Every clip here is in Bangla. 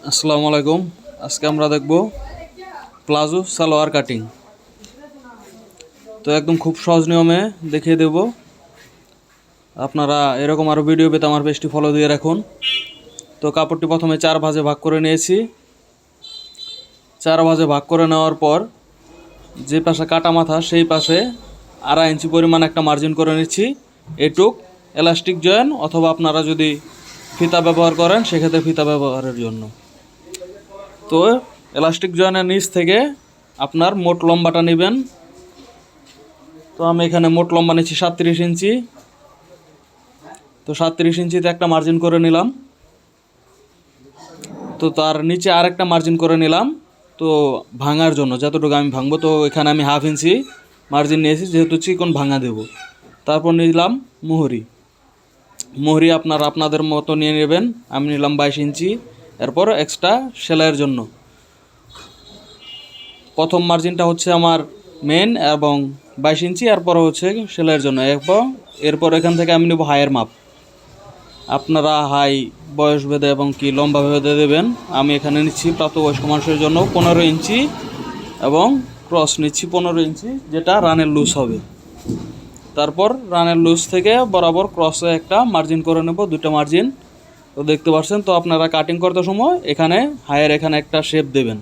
আসসালামু আলাইকুম। আজকে আমরা দেখব প্লাজো সালোয়ার কাটিং। তো একদম খুব সহজ নিয়মে দেখিয়ে দেব। আপনারা এরকম আরও ভিডিও পেতে আমার পেজটি ফলো দিয়ে রাখুন। তো কাপড়টি প্রথমে 4 ভাঁজে ভাগ করে নিয়েছি। 4 ভাঁজে ভাগ করে নেওয়ার পর যে পাশে কাটা মাথা সেই পাশে 2.5 ইঞ্চি পরিমাণ একটা মার্জিন করে নিচ্ছি। এটুক এলাস্টিক জয়েন অথবা আপনারা যদি ফিতা ব্যবহার করেন সেক্ষেত্রে ফিতা ব্যবহারের জন্য। তো এলাস্টিক জয়েনের নিচ থেকে আপনার মোট লম্বাটা নেবেন। তো আমি এখানে মোট লম্বা নিচ্ছি 37 ইঞ্চি। তো 37 ইঞ্চিতে একটা মার্জিন করে নিলাম। তো তার নিচে আরেকটা মার্জিন করে নিলাম, তো ভাঙার জন্য যতটুকু আমি ভাঙবো। তো এখানে আমি 1/2 ইঞ্চি মার্জিন নিয়েছি, যেহেতু চিকন ভাঙা দেব। তারপর নিলাম মোহরি আপনাদের মতো নিয়ে নেবেন। আমি নিলাম 22 ইঞ্চি। এরপর এক্সট্রা সেলাইয়ের জন্য প্রথম মার্জিনটা হচ্ছে আমার মেন এবং 22 ইঞ্চি, এরপর হচ্ছে সেলাইয়ের জন্য। এরপর এখান থেকে আমি নেব হাইয়ের মাপ। আপনারা হাই বয়স ভেদে এবং কি লম্বা ভেদে দেবেন। আমি এখানে নিচ্ছি প্রাপ্তবয়স্ক মানুষের জন্য 15 ইঞ্চি এবং ক্রস নিচ্ছি 15 ইঞ্চি, যেটা রানের লুজ হবে। তারপর রানের লুজ থেকে বরাবর ক্রসে একটা মার্জিন করে নেব, 2টা মার্জিন। তো দেখতে পাচ্ছেন। তো আপনারা কাটিং করতে সময় এখানে হাইয়ের এখানে একটা শেপ দেবেন।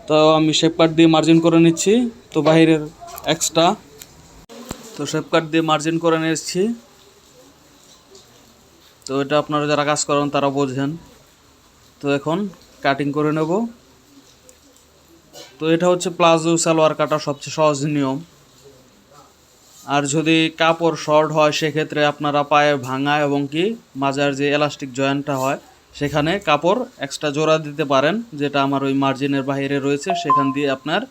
তো আমি শেপ কাট দিয়ে মার্জিন করে নিচ্ছি। তো বাহিরের এক্সট্রা তো শেপ কাট দিয়ে মার্জিন করে নিচ্ছি। তো এটা আপনারা যারা কাজ করেন তারা বোঝেন। তো এখন কাটিং করে নেব। তো এটা হচ্ছে প্লাজো সালোয়ার কাটার সবচেয়ে সহজ নিয়ম। আর যদি কাপড় শর্ট হয় সেক্ষেত্রে আপনারা পায়ে ভাঙা এবং কি মাজার যে এলাস্টিক জয়েন্টটা হয় সেখানে কাপড় এক্সট্রা জোড়া দিতে পারেন, যেটা আমার ওই মার্জিনের বাইরে রয়েছে। সেখান দিয়ে আপনার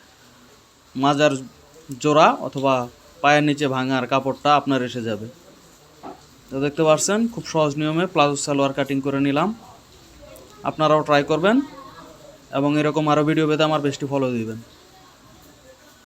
মাজার জোড়া অথবা পায়ের নিচে ভাঙার কাপড়টা আপনার এসে যাবে। তো দেখতে পাচ্ছেন খুব সহজ নিয়মে প্লাজো সালোয়ার কাটিং করে নিলাম। আপনারাও ট্রাই করবেন এবং এরকম আরও ভিডিও পেতে আমার পেজটি ফলো দিবেন।